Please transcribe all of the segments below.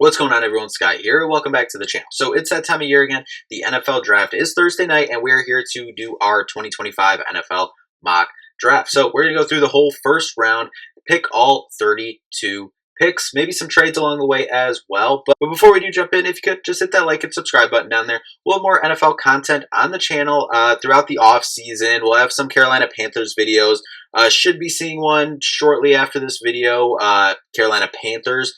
What's going on, everyone? Scott here. Welcome back to the channel. So it's that time of year again. The NFL draft is Thursday night, and we're here to do our 2025 NFL mock draft. So we're going to go through the whole first round, pick all 32 picks, maybe some trades along the way as well. But before we do jump in, if you could just hit that like and subscribe button down there. We'll have more NFL content on the channel throughout the off season. We'll have some Carolina Panthers videos. Should be seeing one shortly after this video. Carolina Panthers.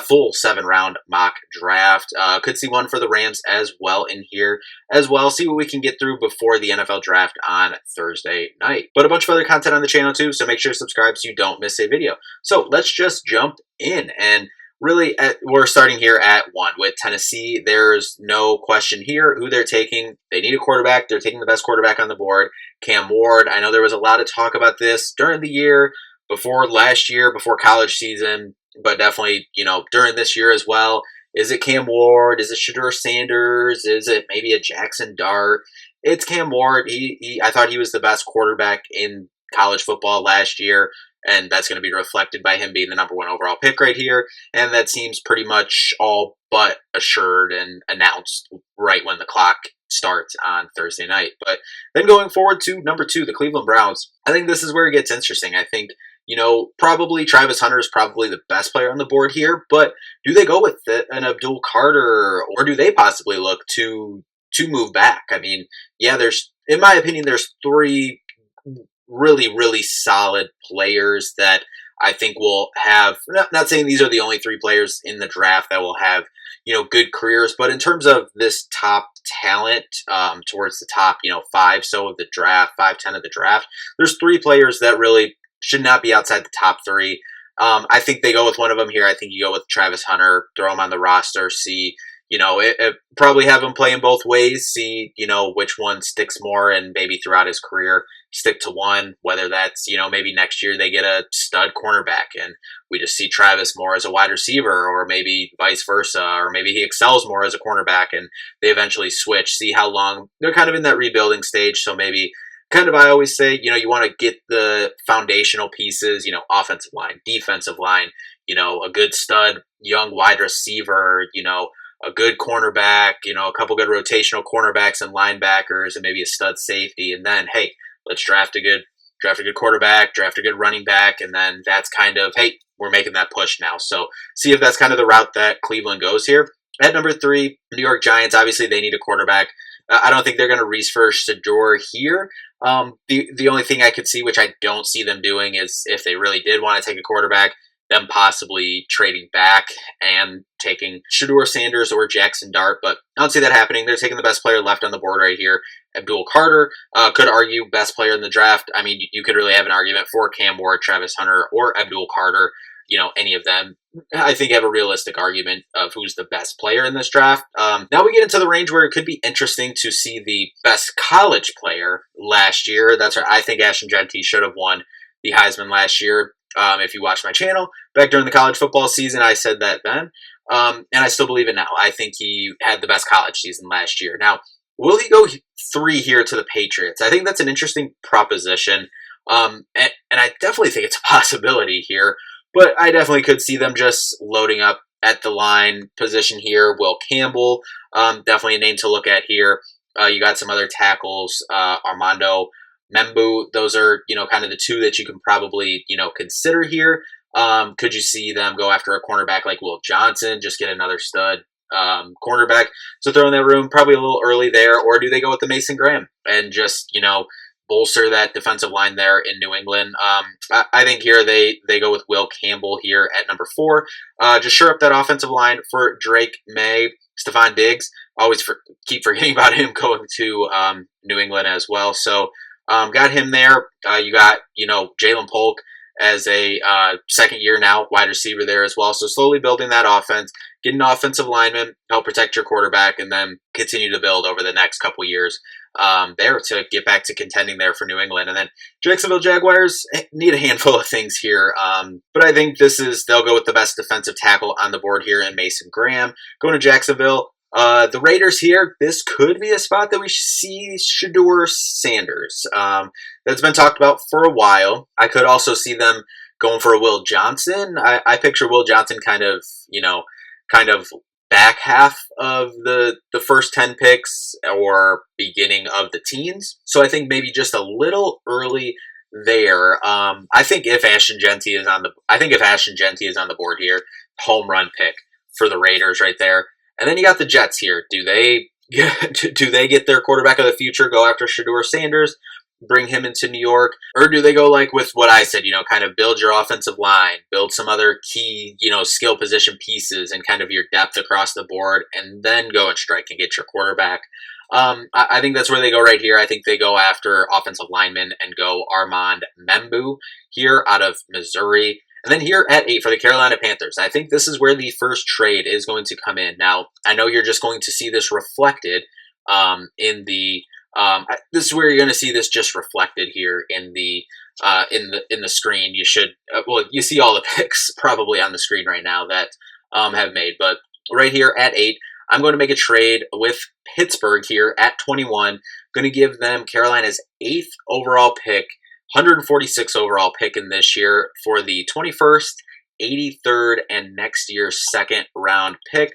Full 7-round mock draft. Could see one for the Rams as well in here as well. See what we can get through before the NFL draft on Thursday night. But a bunch of other content on the channel too, so make sure to subscribe so you don't miss a video. So let's just jump in. And really, we're starting here at 1 with Tennessee. There's no question here who they're taking. They need a quarterback. They're taking the best quarterback on the board, Cam Ward. I know there was a lot of talk about this during the year, before last year, before college season, but definitely, during this year as well. Is it Cam Ward? Is it Shedeur Sanders? Is it maybe a Jackson Dart? It's Cam Ward. I thought he was the best quarterback in college football last year, and that's going to be reflected by him being the number 1 overall pick right here. And that seems pretty much all but assured and announced right when the clock starts on Thursday night. But then going forward to number 2, the Cleveland Browns. I think this is where it gets interesting. I think probably Travis Hunter is probably the best player on the board here, but do they go with an Abdul Carter, or do they possibly look to move back? I mean, yeah, in my opinion, there's 3 really, really solid players that I think will have, not saying these are the only 3 players in the draft that will have, good careers, but in terms of this top talent, towards the top, 5, of the draft, 5-10 of the draft, there's 3 players that really should not be outside the top 3. I think they go with one of them here. I think you go with Travis Hunter, throw him on the roster, see, probably have him play in both ways, see, which one sticks more, and maybe throughout his career, stick to one, whether that's, maybe next year they get a stud cornerback and we just see Travis more as a wide receiver, or maybe vice versa, or maybe he excels more as a cornerback and they eventually switch, see how long they're kind of in that rebuilding stage. So maybe I always say, you want to get the foundational pieces, offensive line, defensive line, a good stud, young wide receiver, a good cornerback, a couple good rotational cornerbacks and linebackers, and maybe a stud safety. And then, hey, let's draft a good quarterback, draft a good running back. And then that's kind of, hey, we're making that push now. So see if that's kind of the route that Cleveland goes here. At number 3, New York Giants, obviously they need a quarterback. I don't think they're going to reach for Shedeur here. The only thing I could see, which I don't see them doing, is if they really did want to take a quarterback, them possibly trading back and taking Shedeur Sanders or Jackson Dart. But I don't see that happening. They're taking the best player left on the board right here, Abdul Carter. Could argue best player in the draft. I mean, you could really have an argument for Cam Ward, Travis Hunter, or Abdul Carter. Any of them, I think, have a realistic argument of who's the best player in this draft. Now we get into the range where it could be interesting to see the best college player last year. That's right. I think Ashton Jeanty should have won the Heisman last year. If you watch my channel, back during the college football season, I said that then. And I still believe it now. I think he had the best college season last year. Now, will he go 3 here to the Patriots? I think that's an interesting proposition. And I definitely think it's a possibility here. But I definitely could see them just loading up at the line position here. Will Campbell, definitely a name to look at here. You got some other tackles, Armando Membu. Those are, kind of the 2 that you can probably, consider here. Could you see them go after a cornerback like Will Johnson, just get another stud cornerback? So throw in that room, probably a little early there. Or do they go with the Mason Graham and just, bolster that defensive line there in New England? I think here they go with Will Campbell here at number 4. Just shore up that offensive line for Drake May. Stephon Diggs, always keep forgetting about him going to New England as well. So got him there. You got, Jalen Polk as a second year now, wide receiver there as well. So slowly building that offense, get an offensive lineman, help protect your quarterback, and then continue to build over the next couple years there to get back to contending there for New England. And then Jacksonville Jaguars need a handful of things here. But I think they'll go with the best defensive tackle on the board here in Mason Graham. Going to Jacksonville. The Raiders here, this could be a spot that we see Shedeur Sanders. That's been talked about for a while. I could also see them going for a Will Johnson. I picture Will Johnson kind of kind of back half of the first 10 picks or beginning of the teens. So I think maybe just a little early there. I think if Ashton Genty is on the board here, home run pick for the Raiders right there. And then you got the Jets here. Do they get their quarterback of the future, go after Shedeur Sanders, bring him into New York? Or do they go like with what I said, kind of build your offensive line, build some other key, skill position pieces and kind of your depth across the board, and then go and strike and get your quarterback? I think that's where they go right here. I think they go after offensive lineman and go Armand Membu here out of Missouri. And then here at 8 for the Carolina Panthers, I think this is where the first trade is going to come in. Now, I know you're just going to see this reflected in the. This is where you're going to see this just reflected here in the screen. You should you see all the picks probably on the screen right now that have made, but right here at 8, I'm going to make a trade with Pittsburgh here at 21. Going to give them Carolina's 8th overall pick, 146 overall pick in this year for the 21st, 83rd, and next year's second round pick.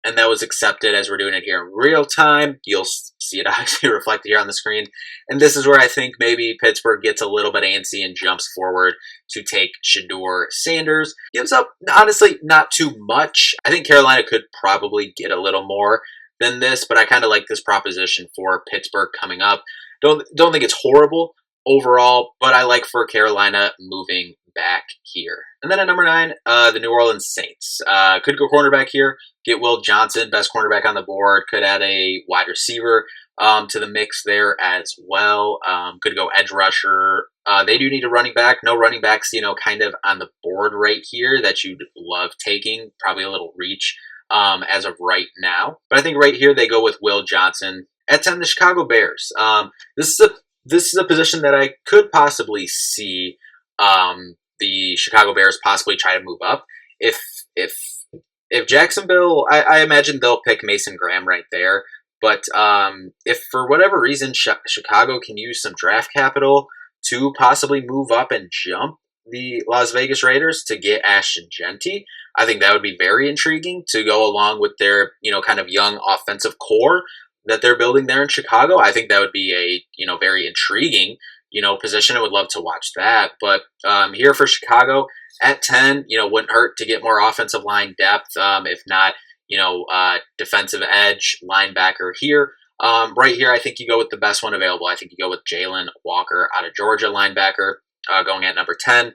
And that was accepted as we're doing it here in real time. You'll see it actually reflected here on the screen. And this is where I think maybe Pittsburgh gets a little bit antsy and jumps forward to take Shedeur Sanders. Gives up, honestly, not too much. I think Carolina could probably get a little more than this, but I kind of like this proposition for Pittsburgh coming up. Don't think it's horrible overall, but I like for Carolina moving back here. And then at number 9, the New Orleans Saints. Could go cornerback here. Get Will Johnson, best cornerback on the board. Could add a wide receiver to the mix there as well. Could go edge rusher. They do need a running back. No running backs, kind of on the board right here that you'd love taking. Probably a little reach as of right now. But I think right here they go with Will Johnson. At 10, the Chicago Bears. This is a position that I could possibly see the Chicago Bears possibly try to move up. If Jacksonville, I imagine they'll pick Mason Graham right there. But if for whatever reason Chicago can use some draft capital to possibly move up and jump the Las Vegas Raiders to get Ashton Genty, I think that would be very intriguing to go along with their kind of young offensive core that they're building there in Chicago. I think that would be a very intriguing position. I would love to watch that. But here for Chicago at 10, wouldn't hurt to get more offensive line depth. If not, defensive edge linebacker here. Right here, I think you go with the best one available. I think you go with Jalen Walker out of Georgia, linebacker, going at number 10.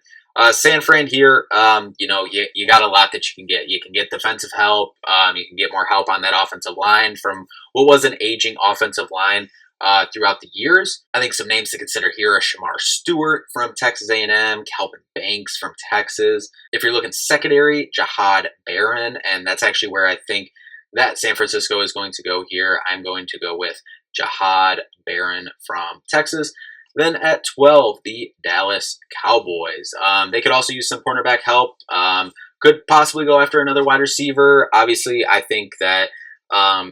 San Fran here, you got a lot that you can get. You can get defensive help. You can get more help on that offensive line from what was an aging offensive line throughout the years. I think some names to consider here are Shamar Stewart from Texas A&M, Calvin Banks from Texas. If you're looking secondary, Jahad Barron, and that's actually where I think that San Francisco is going to go here. I'm going to go with Jahad Barron from Texas. Then at 12, the Dallas Cowboys. They could also use some cornerback help. Could possibly go after another wide receiver. Obviously, I think that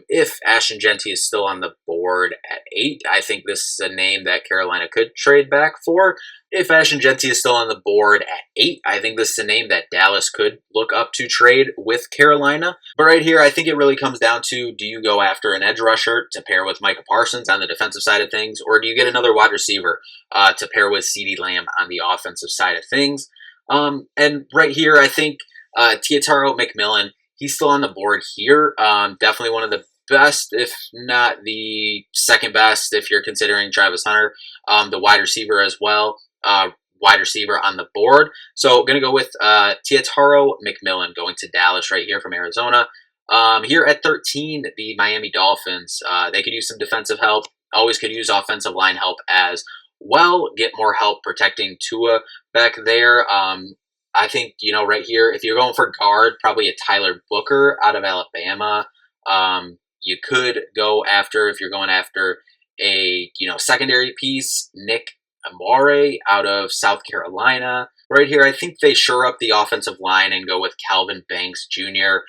if Ashton Genty is still on the board at 8, I think this is a name that Carolina could trade back for. If Ashton Genty is still on the board at 8, I think this is a name that Dallas could look up to trade with Carolina. But right here, I think it really comes down to, do you go after an edge rusher to pair with Micah Parsons on the defensive side of things, or do you get another wide receiver to pair with CeeDee Lamb on the offensive side of things? And right here, I think Teotaro McMillan, he's still on the board here. Definitely one of the best, if not the second best, if you're considering Travis Hunter, the wide receiver as well. Wide receiver on the board. So going to go with Teotaro McMillan going to Dallas right here from Arizona. Here at 13, the Miami Dolphins. They could use some defensive help. Always could use offensive line help as well. Get more help protecting Tua back there. I think, right here, if you're going for guard, probably a Tyler Booker out of Alabama. You could go after, if you're going after a, secondary piece, Nick Amore out of South Carolina. Right here, I think they shore up the offensive line and go with Calvin Banks Jr.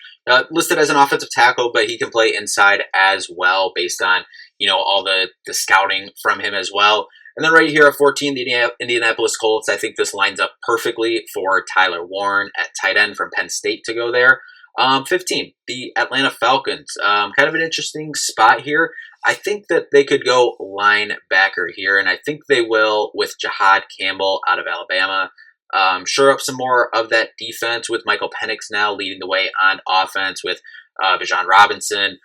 Listed as an offensive tackle, but he can play inside as well based on, all the scouting from him as well. And then right here at 14, the Indianapolis Colts. I think this lines up perfectly for Tyler Warren at tight end from Penn State to go there. 15, the Atlanta Falcons. Kind of an interesting spot here. I think that they could go linebacker here, and I think they will with Jahad Campbell out of Alabama. Shore up some more of that defense with Michael Penix now leading the way on offense with Bijan Robinson,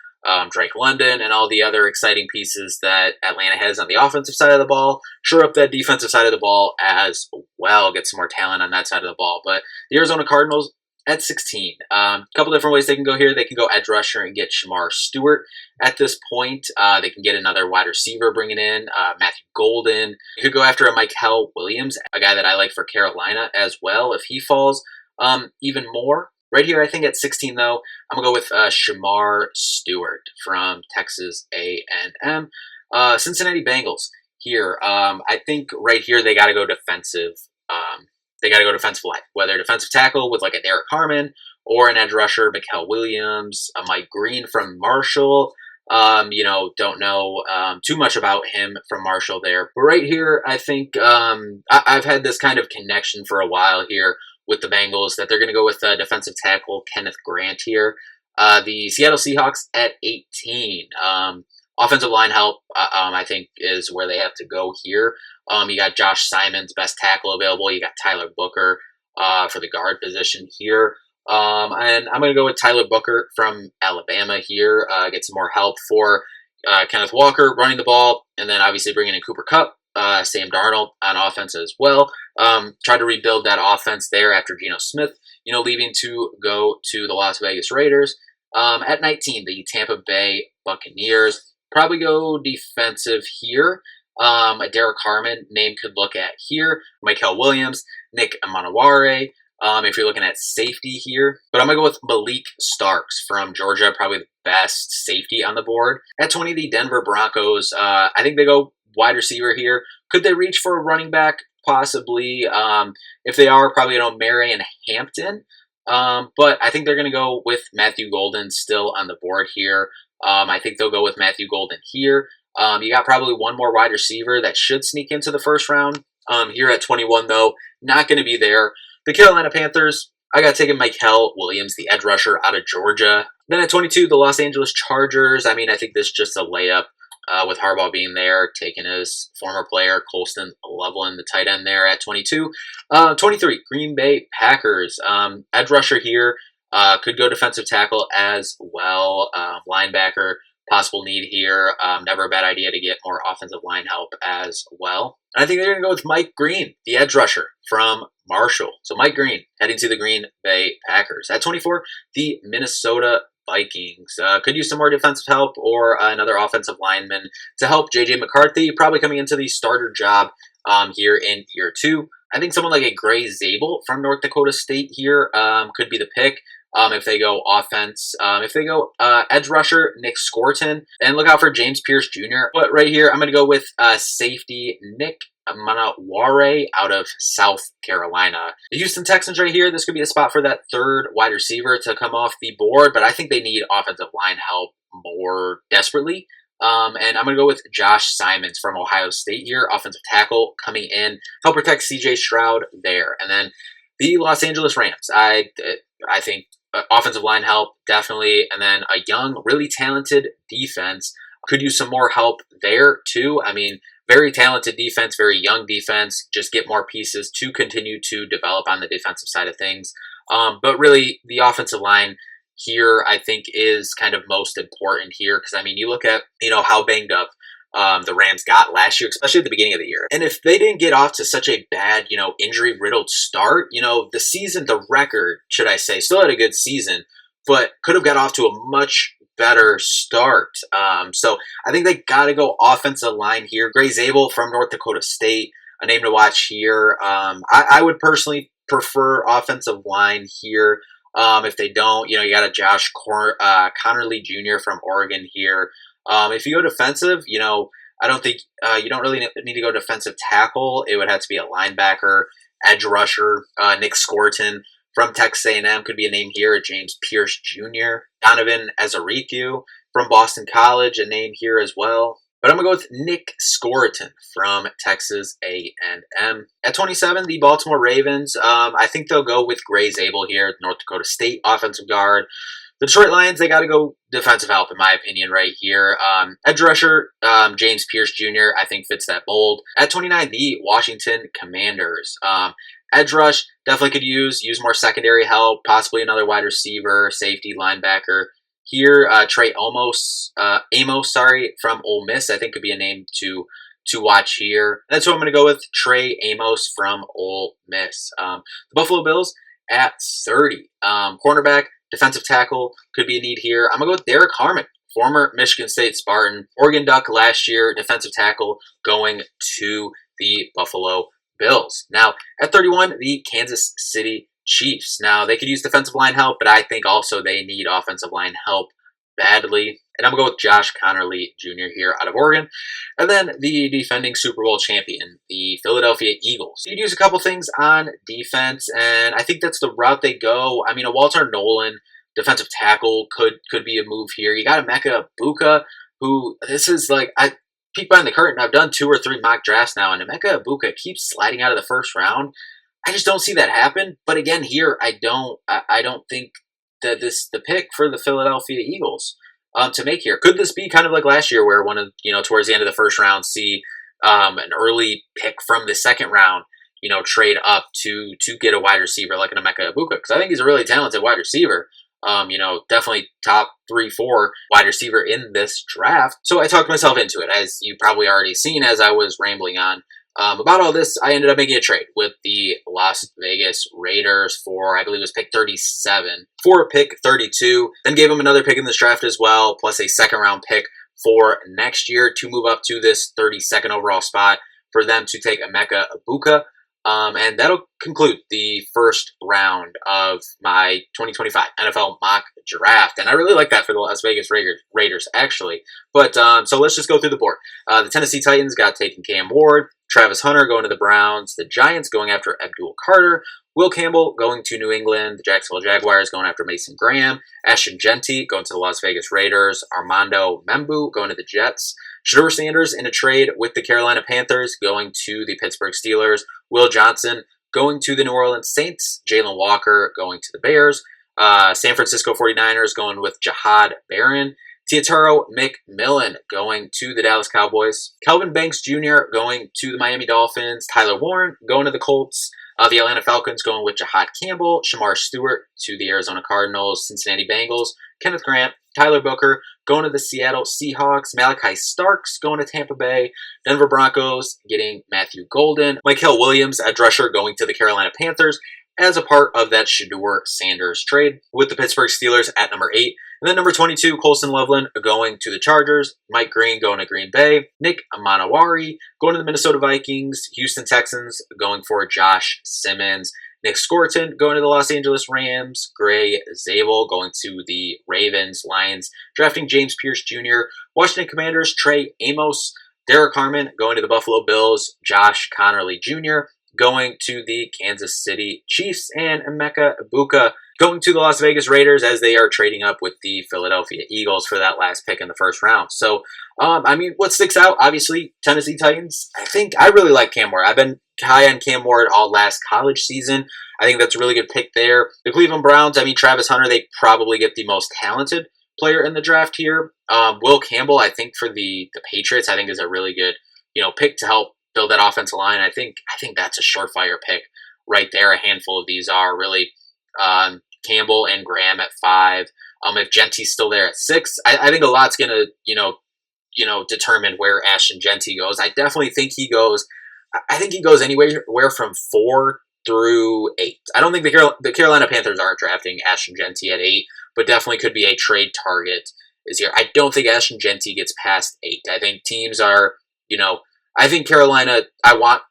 Drake London, and all the other exciting pieces that Atlanta has on the offensive side of the ball. Shore up that defensive side of the ball as well. Get some more talent on that side of the ball. But the Arizona Cardinals at 16. A couple different ways they can go here. They can go edge rusher and get Shamar Stewart at this point. They can get another wide receiver, bringing in Matthew Golden. You could go after a Mykel Williams, a guy that I like for Carolina as well, if he falls even more. Right here, I think at 16, though, I'm going to go with Shamar Stewart from Texas A&M. Cincinnati Bengals here. I think right here they got to go defensive. They got to go defensive line, whether defensive tackle with like a Derek Harmon or an edge rusher, Mykel Williams, Mike Green from Marshall. Don't know too much about him from Marshall there. But right here, I think I've had this kind of connection for a while here with the Bengals that they're going to go with defensive tackle Kenneth Grant here. The Seattle Seahawks at 18. Offensive line help, I think, is where they have to go here. You got Josh Simons, best tackle available. You got Tyler Booker for the guard position here. And I'm going to go with Tyler Booker from Alabama here. Get some more help for Kenneth Walker running the ball. And then obviously bringing in Cooper Kupp, Sam Darnold on offense as well. Try to rebuild that offense there after Geno Smith, leaving to go to the Las Vegas Raiders. At 19, the Tampa Bay Buccaneers. Probably go defensive here. A Derek Harmon name could look at here. Mykel Williams, Nick Manaware. If you're looking at safety here. But I'm going to go with Malik Starks from Georgia, probably the best safety on the board. At 20, the Denver Broncos. I think they go wide receiver here. Could they reach for a running back? Possibly. If they are, probably Marion Hampton. But I think they're going to go with Matthew Golden still on the board here. I think they'll go with Matthew Golden here. You got probably one more wide receiver that should sneak into the first round. Here at 21, though, not going to be there. The Carolina Panthers, I got taken Mykel Williams, the edge rusher out of Georgia. Then at 22, the Los Angeles Chargers. I think this is just a layup with Harbaugh being there, taking his former player, Colston Loveland, the tight end there at 22. 23, Green Bay Packers. Edge rusher here. Could go defensive tackle as well. Linebacker, possible need here. Never a bad idea to get more offensive line help as well. And I think they're going to go with Mike Green, the edge rusher from Marshall. So Mike Green heading to the Green Bay Packers. At 24, the Minnesota Vikings. Could use some more defensive help or another offensive lineman to help J.J. McCarthy, probably coming into the starter job here in year 2. I think someone like a Gray Zabel from North Dakota State here could be the pick. If they go offense. If they go edge rusher, Nick Scorton. And look out for James Pierce Jr. But right here, I'm going to go with safety Nick Manaware out of South Carolina. The Houston Texans right here, this could be a spot for that third wide receiver to come off the board, but I think they need offensive line help more desperately. And I'm going to go with Josh Simons from Ohio State here, offensive tackle coming in, help protect C.J. Stroud there. And then the Los Angeles Rams, I think offensive line help, definitely. And then a young, really talented defense. Could use some more help there, too. Very talented defense, very young defense. Just get more pieces to continue to develop on the defensive side of things. But really, the offensive line here, I think, is kind of most important here. Because, you look at, how banged up the Rams got last year, especially at the beginning of the year. And if they didn't get off to such a bad, injury-riddled start, the season, the record, should I say, still had a good season, but could have got off to a much better start. So I think they got to go offensive line here. Gray Zabel from North Dakota State, a name to watch here. I would personally prefer offensive line here. If they don't, you got a Josh Connerly Jr. from Oregon here. If you go defensive, I don't think you don't really need to go defensive tackle. It would have to be a linebacker, edge rusher. Nick Scorton from Texas A&M could be a name here. James Pierce Jr. Donovan Ezericu from Boston College, a name here as well. But I'm going to go with Nick Scoriton from Texas A&M. At 27, the Baltimore Ravens. I think they'll go with Gray Zabel here, North Dakota State offensive guard. The Detroit Lions, they got to go defensive help, in my opinion, right here. Edge rusher, James Pierce Jr., I think fits that mold. At 29, the Washington Commanders. Edge rush, definitely could use more secondary help, possibly another wide receiver, safety, linebacker. Here, Trey Amos, from Ole Miss, I think could be a name to watch here. That's what I'm going to go with, Trey Amos from Ole Miss. The Buffalo Bills at 30. Cornerback, defensive tackle could be a need here. I'm going to go with Derek Harmon, former Michigan State Spartan, Oregon Duck last year, defensive tackle, going to the Buffalo Bills. Now, at 31, the Kansas City Chiefs. Now, they could use defensive line help, but I think also they need offensive line help badly. And I'm going to go with Josh Connerly Jr. here out of Oregon. And then the defending Super Bowl champion, the Philadelphia Eagles. You'd use a couple things on defense, and I think that's the route they go. I mean, a Walter Nolan defensive tackle could be a move here. You got Emeka Egbuka, who this is like, I peek behind the curtain. I've done 2 or 3 mock drafts now, and Emeka Egbuka keeps sliding out of the first round. I just don't see that happen. But again, here I don't think that the pick for the Philadelphia Eagles to make here. Could this be kind of like last year, where one of towards the end of the first round, see an early pick from the second round, trade up to get a wide receiver like an Emeka Egbuka, because I think he's a really talented wide receiver. Definitely top 3-4 wide receiver in this draft. So I talked myself into it, as you probably already seen as I was rambling on. About all this, I ended up making a trade with the Las Vegas Raiders for, I believe it was pick 37, for pick 32. Then gave them another pick in this draft as well, plus a second-round pick for next year to move up to this 32nd overall spot for them to take Emeka Egbuka. And that'll conclude the first round of my 2025 NFL mock draft. And I really like that for the Las Vegas Raiders, actually. But so let's just go through the board. The Tennessee Titans got taken Cam Ward, Travis Hunter going to the Browns, the Giants going after Abdul Carter, Will Campbell going to New England, the Jacksonville Jaguars going after Mason Graham, Ashton Genty going to the Las Vegas Raiders, Armando Membu going to the Jets, Shedeur Sanders in a trade with the Carolina Panthers going to the Pittsburgh Steelers, Will Johnson going to the New Orleans Saints, Jalen Walker going to the Bears, San Francisco 49ers going with Jahad Barron, Teataro McMillan going to the Dallas Cowboys, Kelvin Banks Jr. going to the Miami Dolphins, Tyler Warren going to the Colts, the Atlanta Falcons going with Jahad Campbell, Shamar Stewart to the Arizona Cardinals, Cincinnati Bengals, Kenneth Grant, Tyler Booker going to the Seattle Seahawks, Malachi Starks going to Tampa Bay, Denver Broncos getting Matthew Golden, Mykel Williams, edge rusher, going to the Carolina Panthers as a part of that Shedeur Sanders trade, with the Pittsburgh Steelers at number 8. And then number 22, Colson Loveland going to the Chargers, Mike Green going to Green Bay, Nick Manawari going to the Minnesota Vikings, Houston Texans going for Josh Simmons, Nick Scoriton going to the Los Angeles Rams, Gray Zabel going to the Ravens, Lions drafting James Pierce Jr., Washington Commanders, Trey Amos, Derek Harmon going to the Buffalo Bills, Josh Connerly Jr. going to the Kansas City Chiefs, and Emeka Egbuka going to the Las Vegas Raiders as they are trading up with the Philadelphia Eagles for that last pick in the first round. So, what sticks out? Obviously, Tennessee Titans. I really like Cam Ward. I've been high on Cam Ward all last college season. I think that's a really good pick there. The Cleveland Browns, Travis Hunter, they probably get the most talented player in the draft here. Will Campbell, I think for the Patriots, I think is a really good, pick to help build that offensive line. I think that's a surefire pick right there. A handful of these are really Campbell and Graham at 5. If Genty's still there at 6, I think a lot's gonna determine where Ashton Genty goes. I definitely think he goes. I think he goes anywhere from 4 through 8. I don't think the Carolina Panthers aren't drafting Ashton Genty at 8, but definitely could be a trade target this year. I don't think Ashton Genty gets past 8. I think teams are, I think Carolina,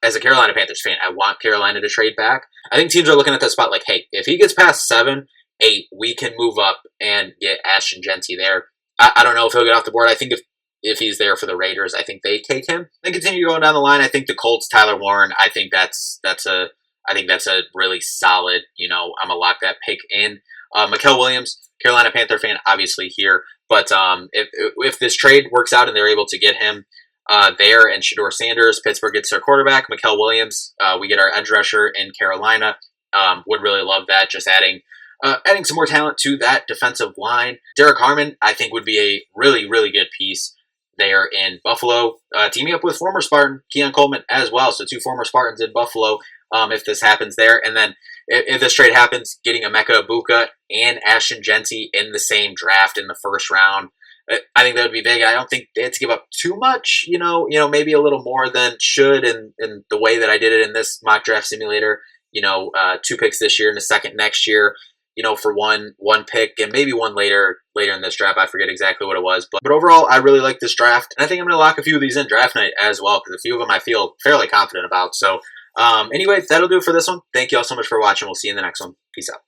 as a Carolina Panthers fan, I want Carolina to trade back. I think teams are looking at that spot like, hey, if he gets past 7, 8, we can move up and get Ashton Genty there. I don't know if he'll get off the board. I think if he's there for the Raiders, I think they take him. Then continue going down the line. I think the Colts, Tyler Warren, I think that's a really solid, I'm going to lock that pick in. Mykel Williams, Carolina Panther fan, obviously here. But if this trade works out and they're able to get him, there, and Shador Sanders. Pittsburgh gets their quarterback, Mikael Williams. We get our edge rusher in Carolina. Would really love that. Just adding some more talent to that defensive line. Derek Harmon, I think, would be a really, really good piece there in Buffalo, teaming up with former Spartan Keon Coleman as well. So 2 former Spartans in Buffalo. If this happens there, and then if this trade happens, getting Emeka Ibuka and Ashton Genty in the same draft in the first round. I think that would be big. I don't think they had to give up too much, maybe a little more than should in the way that I did it in this mock draft simulator. 2 picks this year and a second next year, for one pick and maybe one later in this draft. I forget exactly what it was. But overall, I really like this draft. And I think I'm going to lock a few of these in draft night as well, because a few of them I feel fairly confident about. So anyway, that'll do it for this one. Thank you all so much for watching. We'll see you in the next one. Peace out.